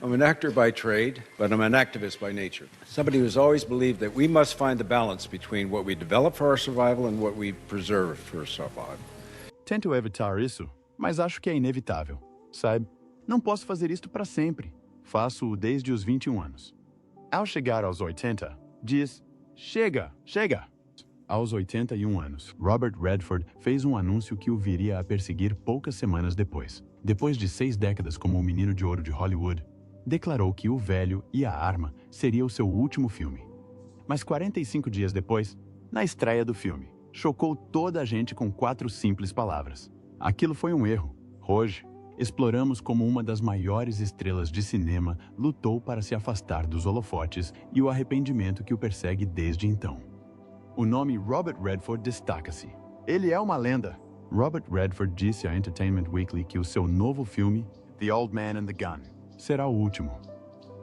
I'm an actor by trade, but I'm an activist by nature. Somebody who's always believed that we must find the balance between what we develop for our survival and what we preserve for survival. Tento evitar isso, mas acho que é inevitável, sabe? Não posso fazer isto para sempre. Faço-o desde os 21 anos. Ao chegar aos 80, diz, chega, chega! Aos 81 anos, Robert Redford fez um anúncio que o viria a perseguir poucas semanas depois. Depois de 6 décadas como o menino de ouro de Hollywood, declarou que O Velho e a Arma seria o seu último filme. Mas 45 dias depois, na estreia do filme, chocou toda a gente com 4 simples palavras. Aquilo foi um erro. Hoje, exploramos como uma das maiores estrelas de cinema lutou para se afastar dos holofotes e o arrependimento que o persegue desde então. O nome Robert Redford destaca-se. Ele é uma lenda. Robert Redford disse à Entertainment Weekly que o seu novo filme, The Old Man and the Gun, será o último.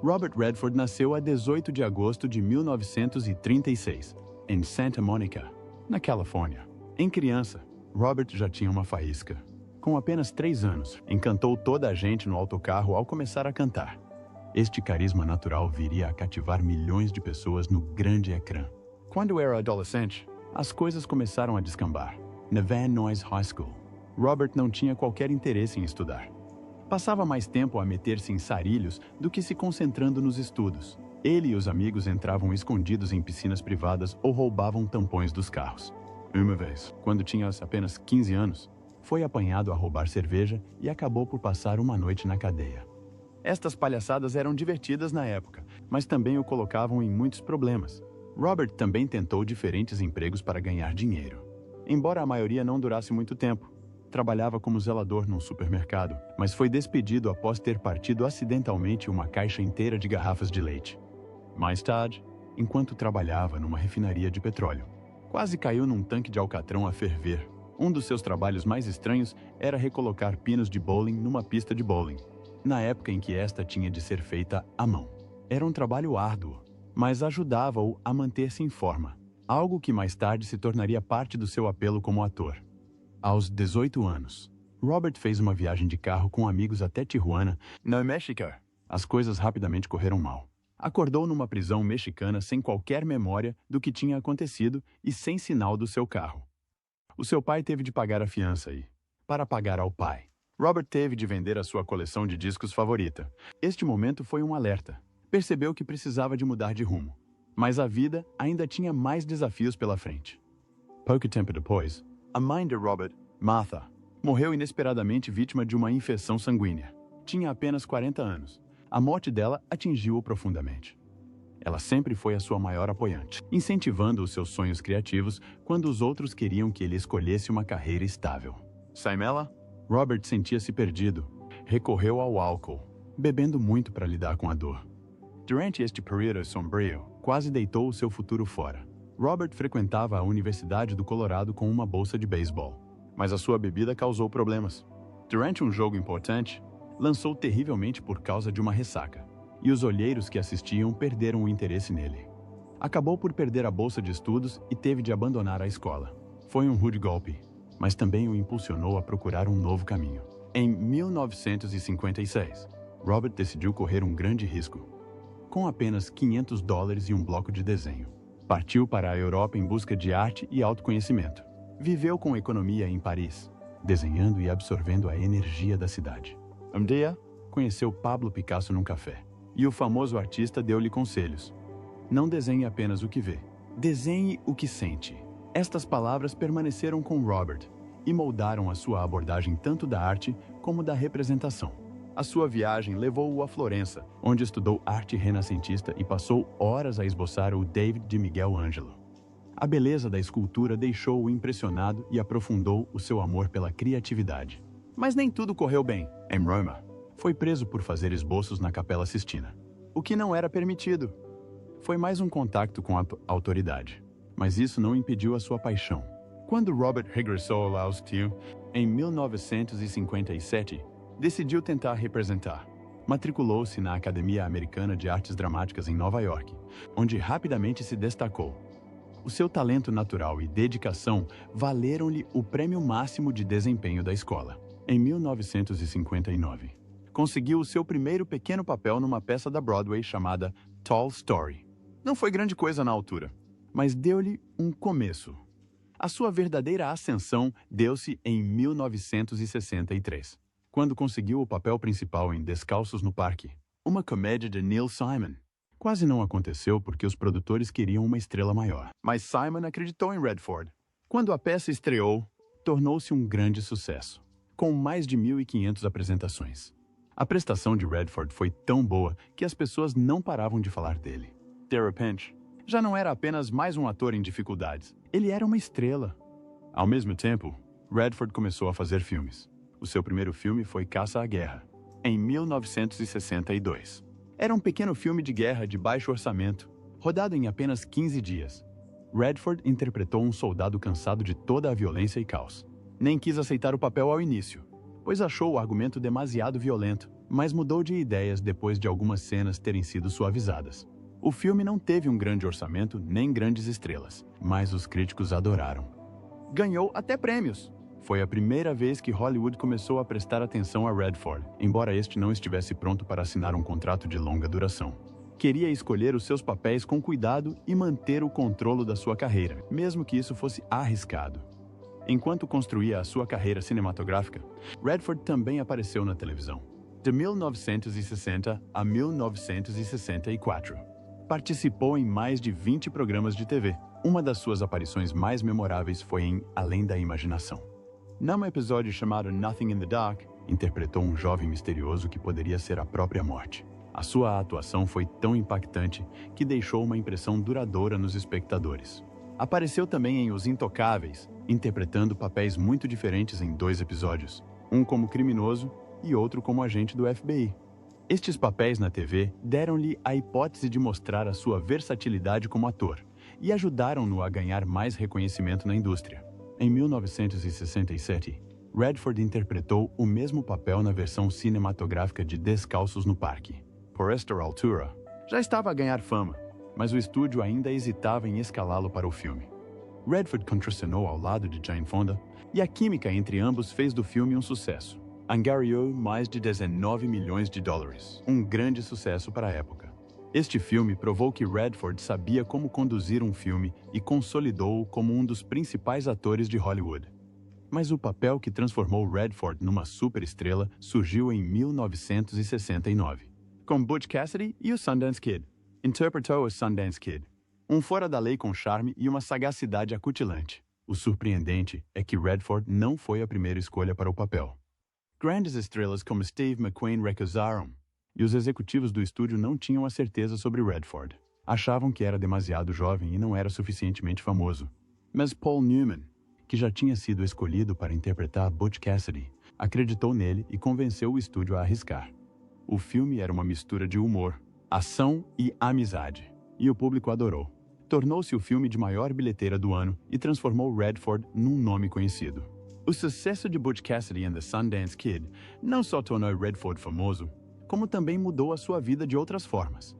Robert Redford nasceu a 18 de agosto de 1936, em Santa Monica, na Califórnia. Em criança, Robert já tinha uma faísca. Com apenas 3 anos, encantou toda a gente no autocarro ao começar a cantar. Este carisma natural viria a cativar milhões de pessoas no grande ecrã. Quando era adolescente, as coisas começaram a descambar. Na Van Nuys High School, Robert não tinha qualquer interesse em estudar. Passava mais tempo a meter-se em sarilhos do que se concentrando nos estudos. Ele e os amigos entravam escondidos em piscinas privadas ou roubavam tampões dos carros. Uma vez, quando tinha apenas 15 anos, foi apanhado a roubar cerveja e acabou por passar uma noite na cadeia. Estas palhaçadas eram divertidas na época, mas também o colocavam em muitos problemas. Robert também tentou diferentes empregos para ganhar dinheiro. Embora a maioria não durasse muito tempo, trabalhava como zelador num supermercado, mas foi despedido após ter partido acidentalmente uma caixa inteira de garrafas de leite. Mais tarde, enquanto trabalhava numa refinaria de petróleo, quase caiu num tanque de alcatrão a ferver. Um dos seus trabalhos mais estranhos era recolocar pinos de bowling numa pista de bowling, na época em que esta tinha de ser feita à mão. Era um trabalho árduo, mas ajudava-o a manter-se em forma, algo que mais tarde se tornaria parte do seu apelo como ator. Aos 18 anos, Robert fez uma viagem de carro com amigos até Tijuana, no México. As coisas rapidamente correram mal. Acordou numa prisão mexicana sem qualquer memória do que tinha acontecido e sem sinal do seu carro. O seu pai teve de pagar a fiança e, para pagar ao pai, Robert teve de vender a sua coleção de discos favorita. Este momento foi um alerta. Percebeu que precisava de mudar de rumo, mas a vida ainda tinha mais desafios pela frente. Pouco tempo depois, a mãe de Robert, Martha, morreu inesperadamente vítima de uma infecção sanguínea. Tinha apenas 40 anos. A morte dela atingiu-o profundamente. Ela sempre foi a sua maior apoiante, incentivando os seus sonhos criativos quando os outros queriam que ele escolhesse uma carreira estável. Sem ela, Robert sentia-se perdido. Recorreu ao álcool, bebendo muito para lidar com a dor. Durante este período sombrio, quase deitou o seu futuro fora. Robert frequentava a Universidade do Colorado com uma bolsa de beisebol, mas a sua bebida causou problemas. Durante um jogo importante, lançou terrivelmente por causa de uma ressaca, e os olheiros que assistiam perderam o interesse nele. Acabou por perder a bolsa de estudos e teve de abandonar a escola. Foi um rude golpe, mas também o impulsionou a procurar um novo caminho. Em 1956, Robert decidiu correr um grande risco. Com apenas $500 e um bloco de desenho, partiu para a Europa em busca de arte e autoconhecimento. Viveu com economia em Paris, desenhando e absorvendo a energia da cidade. Um dia, conheceu Pablo Picasso num café, e o famoso artista deu-lhe conselhos. Não desenhe apenas o que vê, desenhe o que sente. Estas palavras permaneceram com Robert e moldaram a sua abordagem tanto da arte como da representação. A sua viagem levou-o a Florença, onde estudou arte renascentista e passou horas a esboçar o David de Miguel Ângelo. A beleza da escultura deixou-o impressionado e aprofundou o seu amor pela criatividade. Mas nem tudo correu bem. Em Roma, foi preso por fazer esboços na Capela Sistina, o que não era permitido. Foi mais um contato com a autoridade, mas isso não impediu a sua paixão. Quando Robert regressou ao Laustil, em 1957, decidiu tentar representar. Matriculou-se na Academia Americana de Artes Dramáticas em Nova York, onde rapidamente se destacou. O seu talento natural e dedicação valeram-lhe o prêmio máximo de desempenho da escola. Em 1959, conseguiu o seu primeiro pequeno papel numa peça da Broadway chamada Tall Story. Não foi grande coisa na altura, mas deu-lhe um começo. A sua verdadeira ascensão deu-se em 1963, quando conseguiu o papel principal em Descalços no Parque, uma comédia de Neil Simon. Quase não aconteceu porque os produtores queriam uma estrela maior, mas Simon acreditou em Redford. Quando a peça estreou, tornou-se um grande sucesso, com mais de 1.500 apresentações. A prestação de Redford foi tão boa que as pessoas não paravam de falar dele. Tara Pinch já não era apenas mais um ator em dificuldades, ele era uma estrela. Ao mesmo tempo, Redford começou a fazer filmes. O seu primeiro filme foi Caça à Guerra, em 1962. Era um pequeno filme de guerra de baixo orçamento, rodado em apenas 15 dias. Redford interpretou um soldado cansado de toda a violência e caos. Nem quis aceitar o papel ao início, pois achou o argumento demasiado violento, mas mudou de ideias depois de algumas cenas terem sido suavizadas. O filme não teve um grande orçamento nem grandes estrelas, mas os críticos adoraram. Ganhou até prêmios. Foi a primeira vez que Hollywood começou a prestar atenção a Redford, embora este não estivesse pronto para assinar um contrato de longa duração. Queria escolher os seus papéis com cuidado e manter o controle da sua carreira, mesmo que isso fosse arriscado. Enquanto construía a sua carreira cinematográfica, Redford também apareceu na televisão. De 1960 a 1964. Participou em mais de 20 programas de TV. Uma das suas aparições mais memoráveis foi em Além da Imaginação. Num episódio chamado Nothing in the Dark, interpretou um jovem misterioso que poderia ser a própria morte. A sua atuação foi tão impactante que deixou uma impressão duradoura nos espectadores. Apareceu também em Os Intocáveis, interpretando papéis muito diferentes em 2 episódios, um como criminoso e outro como agente do FBI. Estes papéis na TV deram-lhe a hipótese de mostrar a sua versatilidade como ator e ajudaram-no a ganhar mais reconhecimento na indústria. Em 1967, Redford interpretou o mesmo papel na versão cinematográfica de Descalços no Parque. Por esta altura, já estava a ganhar fama, mas o estúdio ainda hesitava em escalá-lo para o filme. Redford contracenou ao lado de Jane Fonda, e a química entre ambos fez do filme um sucesso. Angariou mais de 19 milhões de dólares, um grande sucesso para a época. Este filme provou que Redford sabia como conduzir um filme e consolidou-o como um dos principais atores de Hollywood. Mas o papel que transformou Redford numa superestrela surgiu em 1969, com Butch Cassidy e o Sundance Kid. Interpretou o Sundance Kid, um fora-da-lei com charme e uma sagacidade acutilante. O surpreendente é que Redford não foi a primeira escolha para o papel. Grandes estrelas como Steve McQueen recusaram, e os executivos do estúdio não tinham a certeza sobre Redford. Achavam que era demasiado jovem e não era suficientemente famoso. Mas Paul Newman, que já tinha sido escolhido para interpretar Butch Cassidy, acreditou nele e convenceu o estúdio a arriscar. O filme era uma mistura de humor, ação e amizade, e o público adorou. Tornou-se o filme de maior bilheteira do ano e transformou Redford num nome conhecido. O sucesso de Butch Cassidy and the Sundance Kid não só tornou Redford famoso, como também mudou a sua vida de outras formas.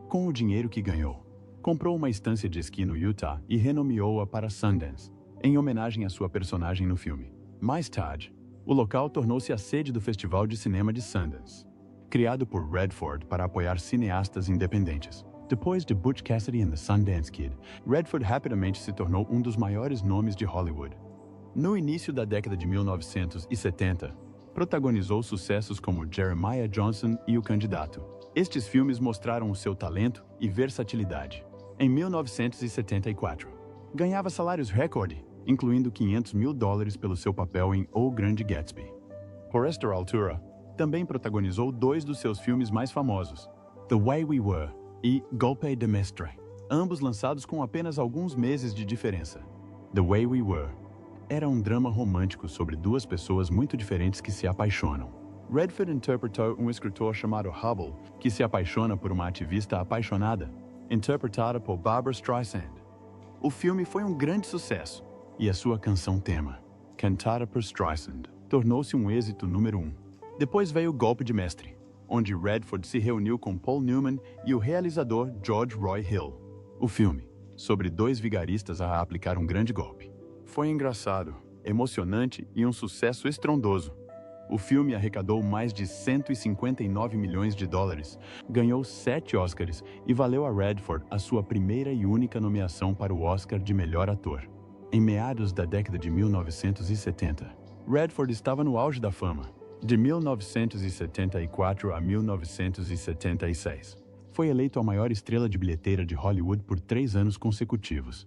Com o dinheiro que ganhou, comprou uma estância de esqui no Utah e renomeou-a para Sundance, em homenagem à sua personagem no filme. Mais tarde, o local tornou-se a sede do Festival de Cinema de Sundance, criado por Redford para apoiar cineastas independentes. Depois de Butch Cassidy and the Sundance Kid, Redford rapidamente se tornou um dos maiores nomes de Hollywood. No início da década de 1970, protagonizou sucessos como Jeremiah Johnson e O Candidato. Estes filmes mostraram o seu talento e versatilidade. Em 1974, ganhava salários recorde, incluindo $500 mil pelo seu papel em O Grande Gatsby. Por esta altura, também protagonizou 2 dos seus filmes mais famosos, The Way We Were e Golpe de Mestre, ambos lançados com apenas alguns meses de diferença. The Way We Were era um drama romântico sobre 2 pessoas muito diferentes que se apaixonam. Redford interpretou um escritor chamado Hubble, que se apaixona por uma ativista apaixonada, interpretada por Barbra Streisand. O filme foi um grande sucesso, e a sua canção tema, cantada por Streisand, tornou-se um êxito número 1. Depois veio Golpe de Mestre, onde Redford se reuniu com Paul Newman e o realizador George Roy Hill. O filme, sobre 2 vigaristas a aplicar um grande golpe. Foi engraçado, emocionante e um sucesso estrondoso. O filme arrecadou mais de 159 milhões de dólares, ganhou 7 Oscars e valeu a Redford a sua primeira e única nomeação para o Oscar de melhor ator. Em meados da década de 1970, Redford estava no auge da fama. De 1974 a 1976, foi eleito a maior estrela de bilheteira de Hollywood por 3 anos consecutivos.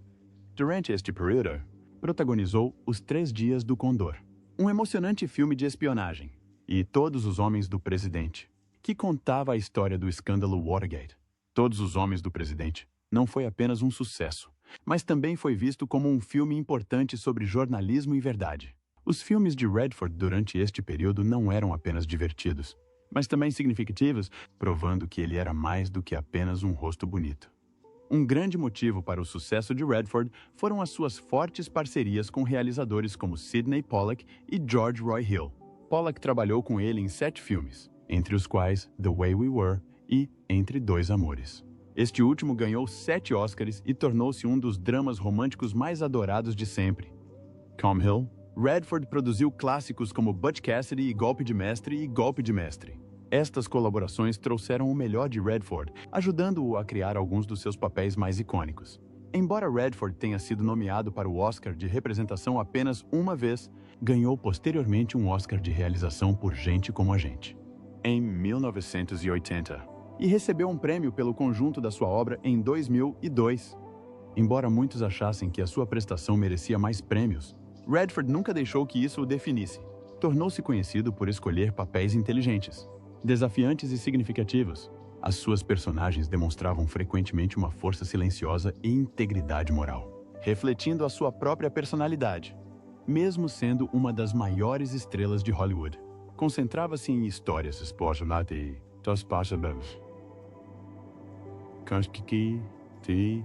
Durante este período, protagonizou Os 3 Dias do Condor, um emocionante filme de espionagem, e Todos os Homens do Presidente, que contava a história do escândalo Watergate. Todos os Homens do Presidente não foi apenas um sucesso, mas também foi visto como um filme importante sobre jornalismo e verdade. Os filmes de Redford durante este período não eram apenas divertidos, mas também significativos, provando que ele era mais do que apenas um rosto bonito. Um grande motivo para o sucesso de Redford foram as suas fortes parcerias com realizadores como Sidney Pollack e George Roy Hill. Pollack trabalhou com ele em 7 filmes, entre os quais The Way We Were e Entre Dois Amores. Este último ganhou 7 Oscars e tornou-se um dos dramas românticos mais adorados de sempre. Come Hill, Redford produziu clássicos como Butch Cassidy e Golpe de Mestre. Estas colaborações trouxeram o melhor de Redford, ajudando-o a criar alguns dos seus papéis mais icônicos. Embora Redford tenha sido nomeado para o Oscar de representação apenas uma vez, ganhou posteriormente um Oscar de realização por Gente como a Gente, em 1980, e recebeu um prêmio pelo conjunto da sua obra em 2002. Embora muitos achassem que a sua prestação merecia mais prêmios, Redford nunca deixou que isso o definisse. Tornou-se conhecido por escolher papéis inteligentes, desafiantes e significativos. As suas personagens demonstravam frequentemente uma força silenciosa e integridade moral, refletindo a sua própria personalidade. Mesmo sendo uma das maiores estrelas de Hollywood, concentrava-se em histórias que te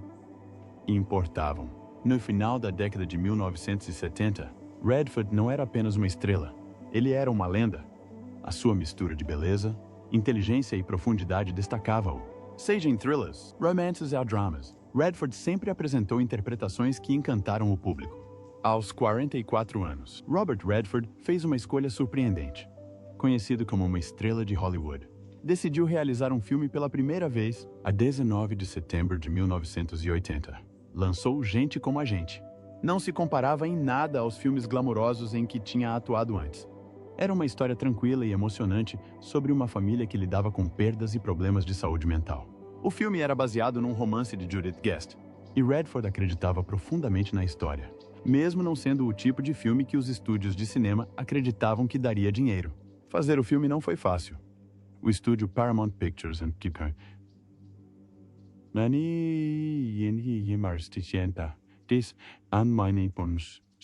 importavam. No final da década de 1970, Redford não era apenas uma estrela, ele era uma lenda. A sua mistura de beleza, inteligência e profundidade destacava-o. Seja em thrillers, romances ou dramas, Redford sempre apresentou interpretações que encantaram o público. Aos 44 anos, Robert Redford fez uma escolha surpreendente. Conhecido como uma estrela de Hollywood, decidiu realizar um filme pela primeira vez a 19 de setembro de 1980. Lançou Gente como a Gente. Não se comparava em nada aos filmes glamourosos em que tinha atuado antes. Era uma história tranquila e emocionante sobre uma família que lidava com perdas e problemas de saúde mental. O filme era baseado num romance de Judith Guest, e Redford acreditava profundamente na história, mesmo não sendo o tipo de filme que os estúdios de cinema acreditavam que daria dinheiro. Fazer o filme não foi fácil. O estúdio Paramount Pictures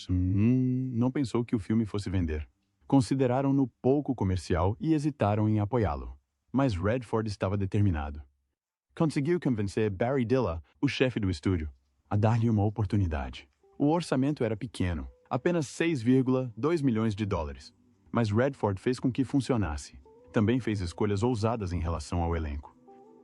não pensou que o filme fosse vender. Consideraram-no pouco comercial e hesitaram em apoiá-lo. Mas Redford estava determinado. Conseguiu convencer Barry Diller, o chefe do estúdio, a dar-lhe uma oportunidade. O orçamento era pequeno, apenas 6,2 milhões de dólares. Mas Redford fez com que funcionasse. Também fez escolhas ousadas em relação ao elenco.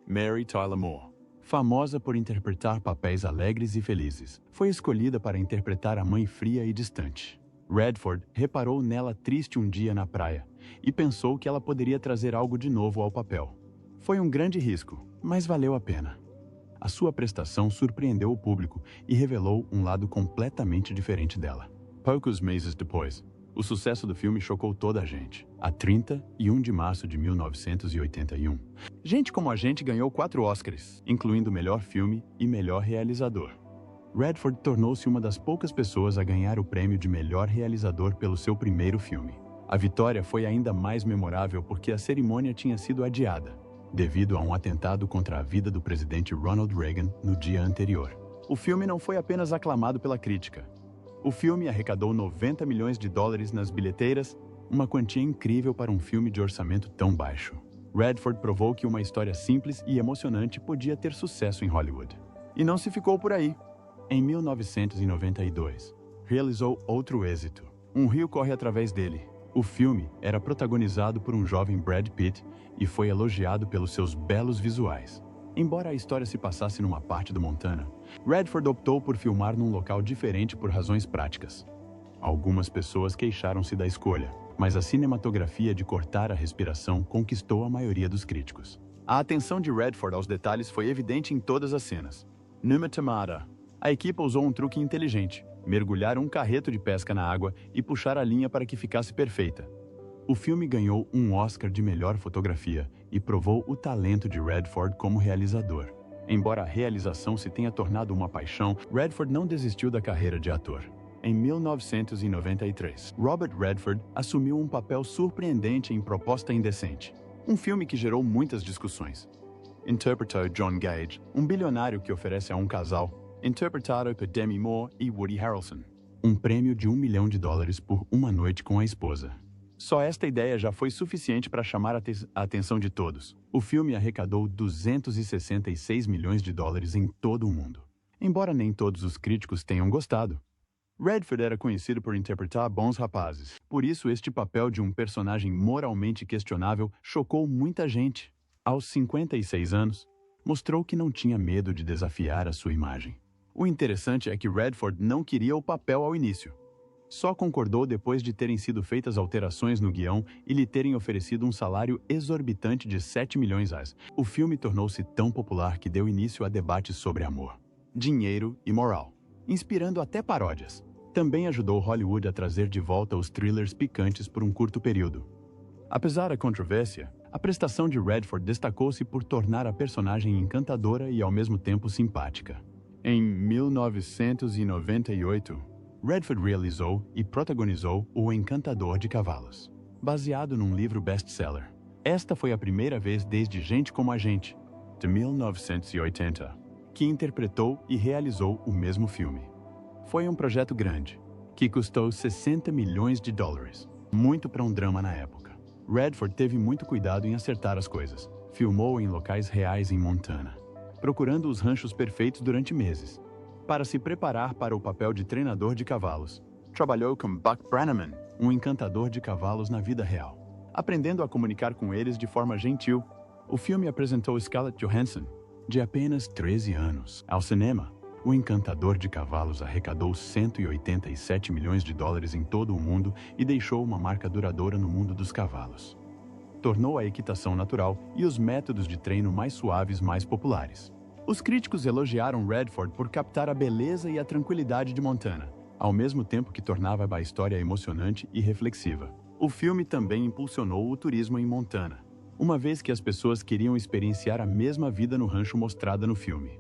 Mary Tyler Moore, famosa por interpretar papéis alegres e felizes, foi escolhida para interpretar a mãe fria e distante. Redford reparou nela triste um dia na praia e pensou que ela poderia trazer algo de novo ao papel. Foi um grande risco, mas valeu a pena. A sua prestação surpreendeu o público e revelou um lado completamente diferente dela. Poucos meses depois, o sucesso do filme chocou toda a gente. A 31 de março de 1981, Gente como a Gente ganhou 4 Oscars, incluindo Melhor Filme e Melhor Realizador. Redford tornou-se uma das poucas pessoas a ganhar o prêmio de melhor realizador pelo seu primeiro filme. A vitória foi ainda mais memorável porque a cerimônia tinha sido adiada, devido a um atentado contra a vida do presidente Ronald Reagan no dia anterior. O filme não foi apenas aclamado pela crítica. O filme arrecadou 90 milhões de dólares nas bilheteiras, uma quantia incrível para um filme de orçamento tão baixo. Redford provou que uma história simples e emocionante podia ter sucesso em Hollywood. E não se ficou por aí. Em 1992, realizou outro êxito. Um rio corre através dele. O filme era protagonizado por um jovem Brad Pitt e foi elogiado pelos seus belos visuais. Embora a história se passasse numa parte do Montana, Redford optou por filmar num local diferente por razões práticas. Algumas pessoas queixaram-se da escolha, mas a cinematografia de cortar a respiração conquistou a maioria dos críticos. A atenção de Redford aos detalhes foi evidente em todas as cenas. Numa tomada, a equipe usou um truque inteligente: mergulhar um carreto de pesca na água e puxar a linha para que ficasse perfeita. O filme ganhou um Oscar de melhor fotografia e provou o talento de Redford como realizador. Embora a realização se tenha tornado uma paixão, Redford não desistiu da carreira de ator. Em 1993, Robert Redford assumiu um papel surpreendente em Proposta Indecente, um filme que gerou muitas discussões. Interpretou John Gage, um bilionário que oferece a um casal, interpretado por Demi Moore e Woody Harrelson, um prêmio de $1 milhão por uma noite com a esposa. Só esta ideia já foi suficiente para chamar a atenção de todos. O filme arrecadou $266 milhões em todo o mundo. Embora nem todos os críticos tenham gostado, Redford era conhecido por interpretar bons rapazes. Por isso, este papel de um personagem moralmente questionável chocou muita gente. Aos 56 anos, mostrou que não tinha medo de desafiar a sua imagem. O interessante é que Redford não queria o papel ao início. Só concordou depois de terem sido feitas alterações no guião e lhe terem oferecido um salário exorbitante de $7 milhões. O filme tornou-se tão popular que deu início a debates sobre amor, dinheiro e moral, inspirando até paródias. Também ajudou Hollywood a trazer de volta os thrillers picantes por um curto período. Apesar da controvérsia, a prestação de Redford destacou-se por tornar a personagem encantadora e ao mesmo tempo simpática. Em 1998, Redford realizou e protagonizou O Encantador de Cavalos, baseado num livro best-seller. Esta foi a primeira vez desde Gente Como a Gente, de 1980, que interpretou e realizou o mesmo filme. Foi um projeto grande, que custou $60 milhões, muito para um drama na época. Redford teve muito cuidado em acertar as coisas. Filmou em locais reais em Montana, procurando os ranchos perfeitos durante meses, para se preparar para o papel de treinador de cavalos. Trabalhou com Buck Brannaman, um encantador de cavalos na vida real, aprendendo a comunicar com eles de forma gentil. O filme apresentou Scarlett Johansson, de apenas 13 anos, ao cinema. O Encantador de Cavalos arrecadou $187 milhões em todo o mundo e deixou uma marca duradoura no mundo dos cavalos. Tornou a equitação natural e os métodos de treino mais suaves mais populares. Os críticos elogiaram Redford por captar a beleza e a tranquilidade de Montana, ao mesmo tempo que tornava a história emocionante e reflexiva. O filme também impulsionou o turismo em Montana, uma vez que as pessoas queriam experienciar a mesma vida no rancho mostrada no filme.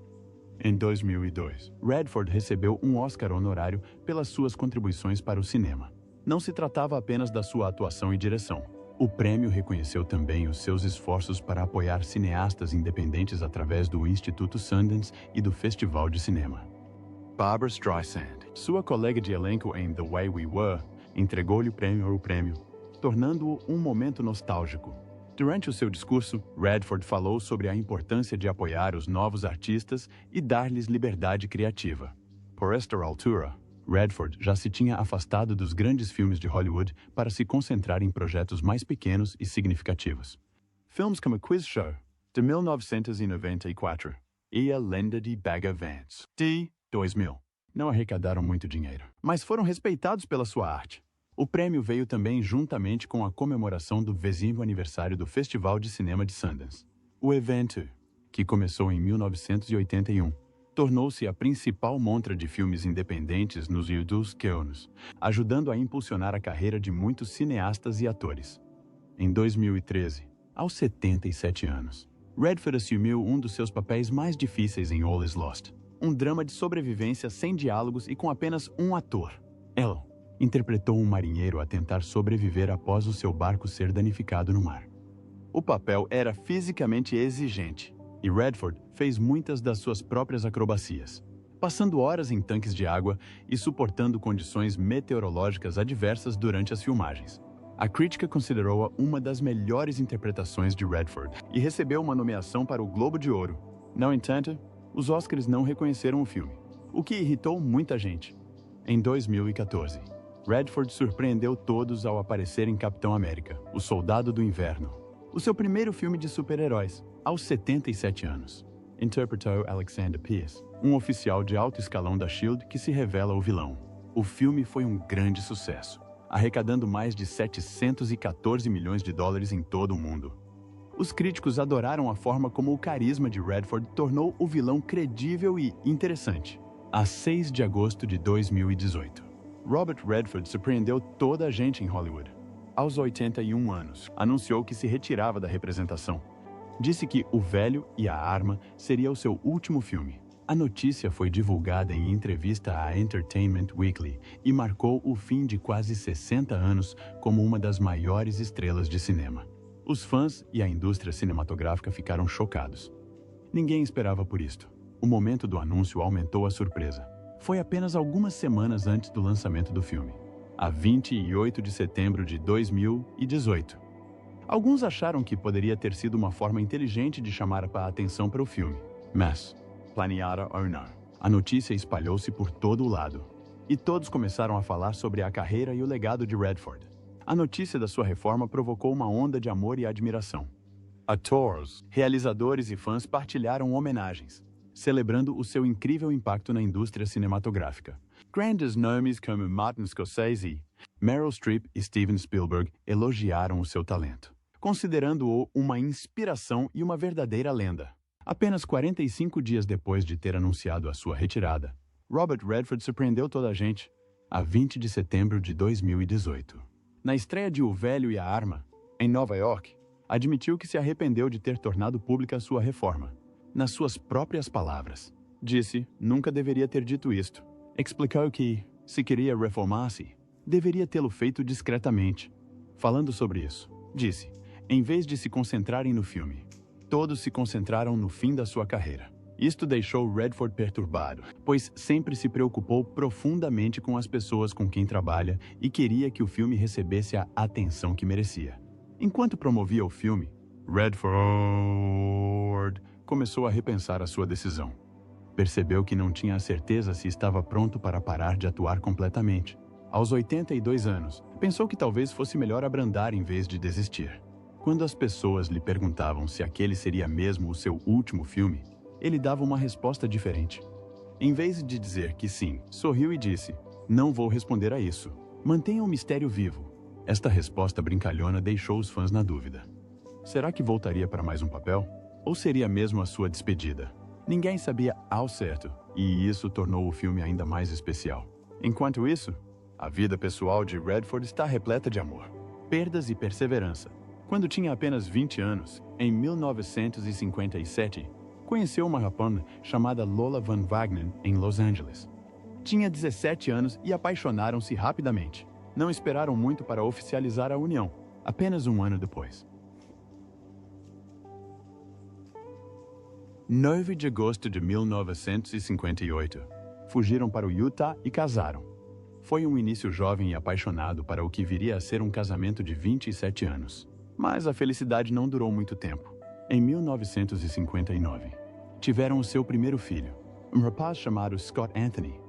Em 2002, Redford recebeu um Oscar honorário pelas suas contribuições para o cinema. Não se tratava apenas da sua atuação e direção. O prêmio reconheceu também os seus esforços para apoiar cineastas independentes através do Instituto Sundance e do Festival de Cinema. Barbra Streisand, sua colega de elenco em The Way We Were, entregou-lhe o prêmio, tornando-o um momento nostálgico. Durante o seu discurso, Redford falou sobre a importância de apoiar os novos artistas e dar-lhes liberdade criativa. Por esta altura, Redford já se tinha afastado dos grandes filmes de Hollywood para se concentrar em projetos mais pequenos e significativos. Filmes como Quiz Show, de 1994, e A Lenda de Bagger Vance, de 2000, não arrecadaram muito dinheiro, mas foram respeitados pela sua arte. O prêmio veio também juntamente com a comemoração do 20º aniversário do Festival de Cinema de Sundance. O evento, que começou em 1981, tornou-se a principal montra de filmes independentes nos últimos anos, ajudando a impulsionar a carreira de muitos cineastas e atores. Em 2013, aos 77 anos, Redford assumiu um dos seus papéis mais difíceis em All Is Lost, um drama de sobrevivência sem diálogos e com apenas um ator. Ela interpretou um marinheiro a tentar sobreviver após o seu barco ser danificado no mar. O papel era fisicamente exigente, e Redford fez muitas das suas próprias acrobacias, passando horas em tanques de água e suportando condições meteorológicas adversas durante as filmagens. A crítica considerou-a uma das melhores interpretações de Redford e recebeu uma nomeação para o Globo de Ouro. No entanto, os Oscars não reconheceram o filme, o que irritou muita gente. Em 2014, Redford surpreendeu todos ao aparecer em Capitão América, O Soldado do Inverno, o seu primeiro filme de super-heróis, aos 77 anos. Interpretou Alexander Pierce, um oficial de alto escalão da SHIELD que se revela o vilão. O filme foi um grande sucesso, arrecadando mais de 714 milhões de dólares em todo o mundo. Os críticos adoraram a forma como o carisma de Redford tornou o vilão credível e interessante. A 6 de agosto de 2018, Robert Redford surpreendeu toda a gente em Hollywood. Aos 81 anos, anunciou que se retirava da representação. Disse que O Velho e a Arma seria o seu último filme. A notícia foi divulgada em entrevista à Entertainment Weekly e marcou o fim de quase 60 anos como uma das maiores estrelas de cinema. Os fãs e a indústria cinematográfica ficaram chocados. Ninguém esperava por isto. O momento do anúncio aumentou a surpresa. Foi apenas algumas semanas antes do lançamento do filme, a 28 de setembro de 2018. Alguns acharam que poderia ter sido uma forma inteligente de chamar a atenção para o filme, mas, planeada ou não, a notícia espalhou-se por todo o lado. E todos começaram a falar sobre a carreira e o legado de Redford. A notícia da sua reforma provocou uma onda de amor e admiração. Atores, realizadores e fãs partilharam homenagens, celebrando o seu incrível impacto na indústria cinematográfica. Grandes nomes como Martin Scorsese, Meryl Streep e Steven Spielberg elogiaram o seu talento, considerando-o uma inspiração e uma verdadeira lenda. Apenas 45 dias depois de ter anunciado a sua retirada, Robert Redford surpreendeu toda a gente, a 20 de setembro de 2018. Na estreia de O Velho e a Arma, em Nova York, admitiu que se arrependeu de ter tornado pública a sua reforma. Nas suas próprias palavras, disse: "Nunca deveria ter dito isto." Explicou que, se queria reformar-se, deveria tê-lo feito discretamente. Falando sobre isso, disse: "Em vez de se concentrarem no filme, todos se concentraram no fim da sua carreira." Isto deixou Redford perturbado, pois sempre se preocupou profundamente com as pessoas com quem trabalha e queria que o filme recebesse a atenção que merecia. Enquanto promovia o filme, Redford começou a repensar a sua decisão. Percebeu que não tinha a certeza se estava pronto para parar de atuar completamente. Aos 82 anos, pensou que talvez fosse melhor abrandar em vez de desistir. Quando as pessoas lhe perguntavam se aquele seria mesmo o seu último filme, ele dava uma resposta diferente. Em vez de dizer que sim, sorriu e disse: "Não vou responder a isso. Mantenha o mistério vivo." Esta resposta brincalhona deixou os fãs na dúvida. Será que voltaria para mais um papel? Ou seria mesmo a sua despedida? Ninguém sabia ao certo, e isso tornou o filme ainda mais especial. Enquanto isso, a vida pessoal de Redford está repleta de amor, perdas e perseverança. Quando tinha apenas 20 anos, em 1957, conheceu uma rapaz chamada Lola Van Wagner em Los Angeles. Tinha 17 anos e apaixonaram-se rapidamente. Não esperaram muito para oficializar a união, apenas um ano depois. 9 de agosto de 1958, fugiram para o Utah e casaram. Foi um início jovem e apaixonado para o que viria a ser um casamento de 27 anos. Mas a felicidade não durou muito tempo. Em 1959, tiveram o seu primeiro filho, um rapaz chamado Scott Anthony.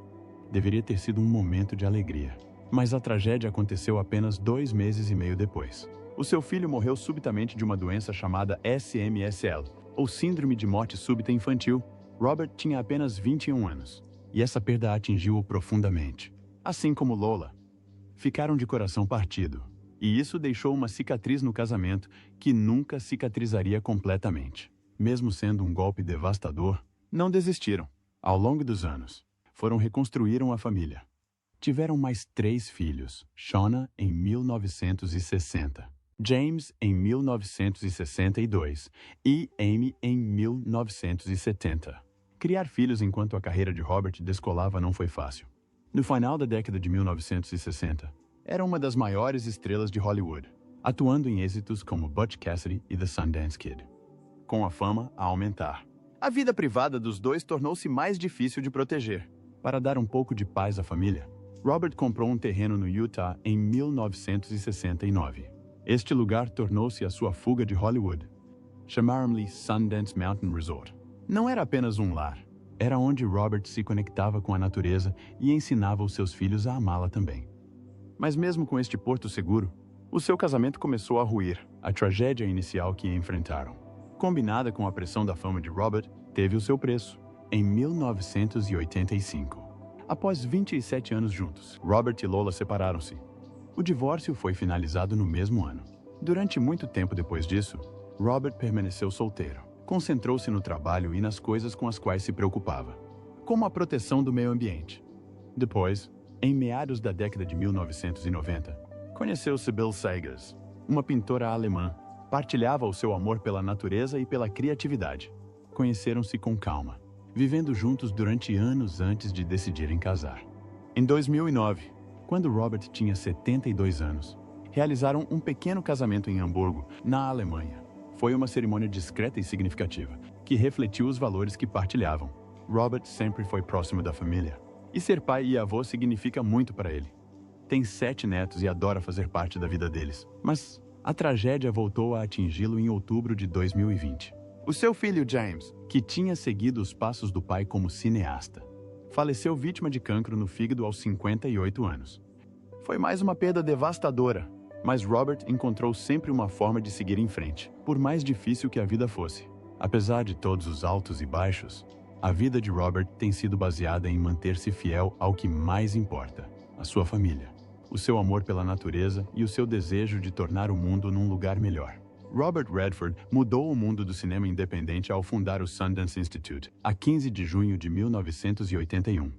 Deveria ter sido um momento de alegria, mas a tragédia aconteceu apenas 2 meses e meio depois. O seu filho morreu subitamente de uma doença chamada SMSL, ou Síndrome de Morte Súbita Infantil. Robert tinha apenas 21 anos, e essa perda atingiu-o profundamente. Assim como Lola, ficaram de coração partido, e isso deixou uma cicatriz no casamento que nunca cicatrizaria completamente. Mesmo sendo um golpe devastador, não desistiram. Ao longo dos anos, reconstruíram a família. Tiveram mais 3 filhos, Shauna em 1960, James em 1962 e Amy em 1970. Criar filhos enquanto a carreira de Robert descolava não foi fácil. No final da década de 1960, era uma das maiores estrelas de Hollywood, atuando em êxitos como Butch Cassidy e The Sundance Kid. Com a fama a aumentar, a vida privada dos dois tornou-se mais difícil de proteger. Para dar um pouco de paz à família, Robert comprou um terreno no Utah em 1969. Este lugar tornou-se a sua fuga de Hollywood. Chamaram-lhe Sundance Mountain Resort. Não era apenas um lar, era onde Robert se conectava com a natureza e ensinava os seus filhos a amá-la também. Mas mesmo com este porto seguro, o seu casamento começou a ruir. A tragédia inicial que enfrentaram, combinada com a pressão da fama de Robert, teve o seu preço. Em 1985, após 27 anos juntos, Robert e Lola separaram-se. O divórcio foi finalizado no mesmo ano. Durante muito tempo depois disso, Robert permaneceu solteiro. Concentrou-se no trabalho e nas coisas com as quais se preocupava, como a proteção do meio ambiente. Depois, em meados da década de 1990, conheceu Sibylle Seegers, uma pintora alemã. Partilhava o seu amor pela natureza e pela criatividade. Conheceram-se com calma, vivendo juntos durante anos antes de decidirem casar. Em 2009, quando Robert tinha 72 anos, realizaram um pequeno casamento em Hamburgo, na Alemanha. Foi uma cerimônia discreta e significativa, que refletiu os valores que partilhavam. Robert sempre foi próximo da família, e ser pai e avô significa muito para ele. Tem 7 netos e adora fazer parte da vida deles, mas a tragédia voltou a atingi-lo em outubro de 2020. O seu filho James, que tinha seguido os passos do pai como cineasta, faleceu vítima de cancro no fígado aos 58 anos. Foi mais uma perda devastadora, mas Robert encontrou sempre uma forma de seguir em frente, por mais difícil que a vida fosse. Apesar de todos os altos e baixos, a vida de Robert tem sido baseada em manter-se fiel ao que mais importa, a sua família, o seu amor pela natureza e o seu desejo de tornar o mundo num lugar melhor. Robert Redford mudou o mundo do cinema independente ao fundar o Sundance Institute, a 15 de junho de 1981.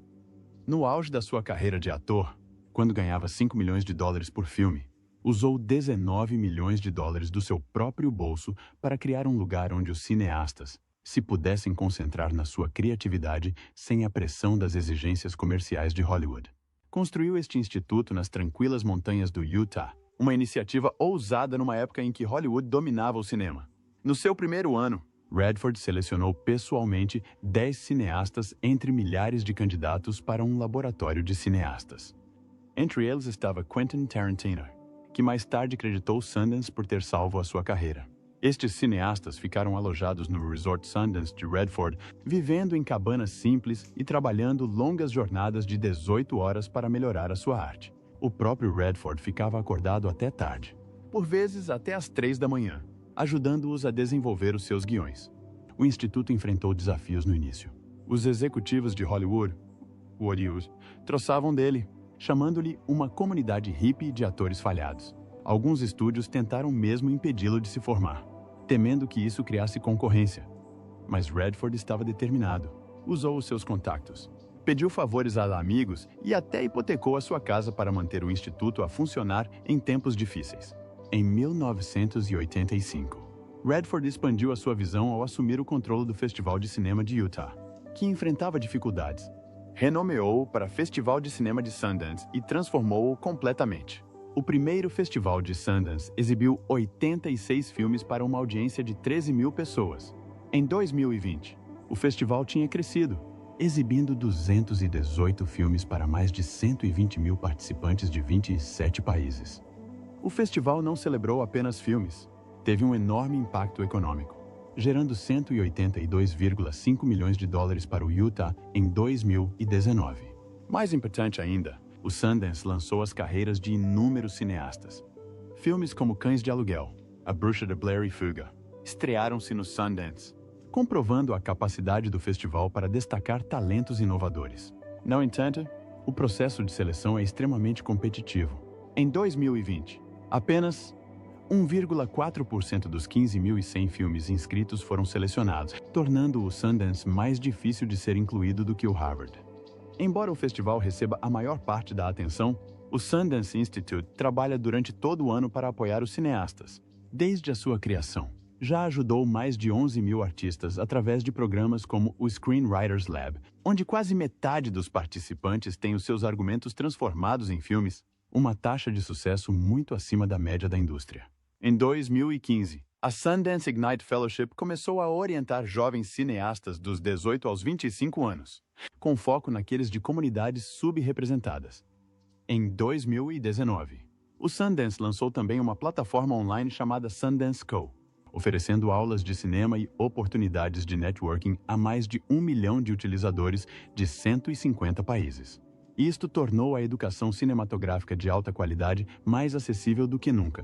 No auge da sua carreira de ator, quando ganhava $5 milhões por filme, usou $19 milhões do seu próprio bolso para criar um lugar onde os cineastas se pudessem concentrar na sua criatividade sem a pressão das exigências comerciais de Hollywood. Construiu este instituto nas tranquilas montanhas do Utah, uma iniciativa ousada numa época em que Hollywood dominava o cinema. No seu primeiro ano, Redford selecionou pessoalmente 10 cineastas entre milhares de candidatos para um laboratório de cineastas. Entre eles estava Quentin Tarantino, que mais tarde creditou Sundance por ter salvo a sua carreira. Estes cineastas ficaram alojados no Resort Sundance de Redford, vivendo em cabanas simples e trabalhando longas jornadas de 18 horas para melhorar a sua arte. O próprio Redford ficava acordado até tarde, por vezes até às 3 da manhã, ajudando-os a desenvolver os seus guiões. O Instituto enfrentou desafios no início. Os executivos de Hollywood, Woodies, troçavam dele, chamando-lhe uma comunidade hippie de atores falhados. Alguns estúdios tentaram mesmo impedi-lo de se formar, temendo que isso criasse concorrência. Mas Redford estava determinado. Usou os seus contactos, pediu favores a amigos e até hipotecou a sua casa para manter o instituto a funcionar em tempos difíceis. Em 1985, Redford expandiu a sua visão ao assumir o controle do Festival de Cinema de Utah, que enfrentava dificuldades. Renomeou-o para Festival de Cinema de Sundance e transformou-o completamente. O primeiro Festival de Sundance exibiu 86 filmes para uma audiência de 13 mil pessoas. Em 2020, o festival tinha crescido, exibindo 218 filmes para mais de 120 mil participantes de 27 países. O festival não celebrou apenas filmes, teve um enorme impacto econômico, gerando $182,5 milhões para o Utah em 2019. Mais importante ainda, o Sundance lançou as carreiras de inúmeros cineastas. Filmes como Cães de Aluguel, A Bruxa de Blair e Fuga, estrearam-se no Sundance, comprovando a capacidade do festival para destacar talentos inovadores. No entanto, o processo de seleção é extremamente competitivo. Em 2020, apenas 1,4% dos 15.100 filmes inscritos foram selecionados, tornando o Sundance mais difícil de ser incluído do que o Harvard. Embora o festival receba a maior parte da atenção, o Sundance Institute trabalha durante todo o ano para apoiar os cineastas. Desde a sua criação, já ajudou mais de 11 mil artistas através de programas como o Screenwriters Lab, onde quase metade dos participantes tem os seus argumentos transformados em filmes, uma taxa de sucesso muito acima da média da indústria. Em 2015, a Sundance Ignite Fellowship começou a orientar jovens cineastas dos 18 aos 25 anos, com foco naqueles de comunidades subrepresentadas. Em 2019, o Sundance lançou também uma plataforma online chamada Sundance Co., oferecendo aulas de cinema e oportunidades de networking a mais de 1 milhão de utilizadores de 150 países. Isto tornou a educação cinematográfica de alta qualidade mais acessível do que nunca.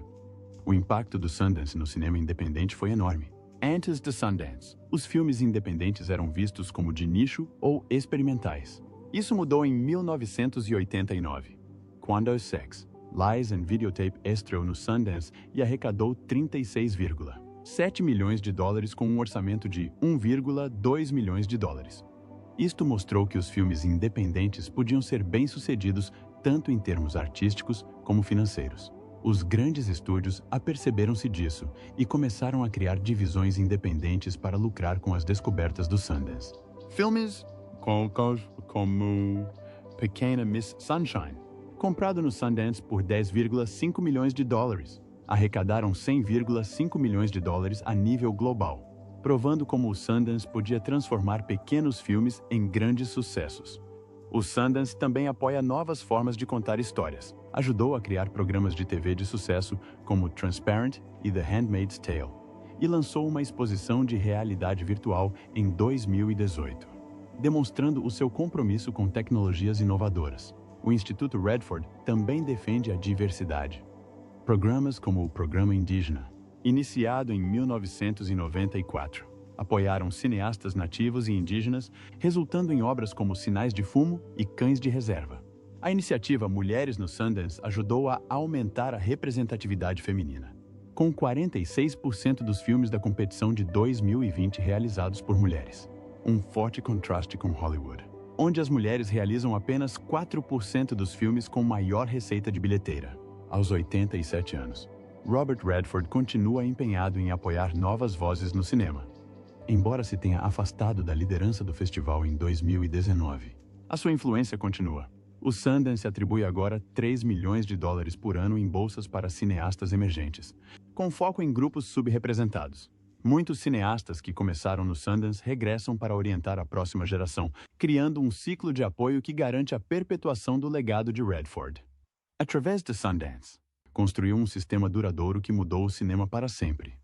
O impacto do Sundance no cinema independente foi enorme. Antes de Sundance, os filmes independentes eram vistos como de nicho ou experimentais. Isso mudou em 1989, quando Sex, Lies and Videotape estreou no Sundance e arrecadou 36,7 milhões de dólares com um orçamento de 1,2 milhões de dólares. Isto mostrou que os filmes independentes podiam ser bem-sucedidos tanto em termos artísticos como financeiros. Os grandes estúdios aperceberam-se disso e começaram a criar divisões independentes para lucrar com as descobertas do Sundance. Filmes como Pequena Miss Sunshine, comprado no Sundance por 10,5 milhões de dólares, arrecadaram 100,5 milhões de dólares a nível global, provando como o Sundance podia transformar pequenos filmes em grandes sucessos. O Sundance também apoia novas formas de contar histórias. Ajudou a criar programas de TV de sucesso como Transparent e The Handmaid's Tale, e lançou uma exposição de realidade virtual em 2018, demonstrando o seu compromisso com tecnologias inovadoras. O Instituto Redford também defende a diversidade. Programas como o Programa Indígena, iniciado em 1994, apoiaram cineastas nativos e indígenas, resultando em obras como Sinais de Fumo e Cães de Reserva. A iniciativa Mulheres no Sundance ajudou a aumentar a representatividade feminina, com 46% dos filmes da competição de 2020 realizados por mulheres. Um forte contraste com Hollywood, onde as mulheres realizam apenas 4% dos filmes com maior receita de bilheteira. Aos 87 anos, Robert Redford continua empenhado em apoiar novas vozes no cinema. Embora se tenha afastado da liderança do festival em 2019, a sua influência continua. O Sundance atribui agora 3 milhões de dólares por ano em bolsas para cineastas emergentes, com foco em grupos subrepresentados. Muitos cineastas que começaram no Sundance regressam para orientar a próxima geração, criando um ciclo de apoio que garante a perpetuação do legado de Redford. Através de Sundance, construiu um sistema duradouro que mudou o cinema para sempre.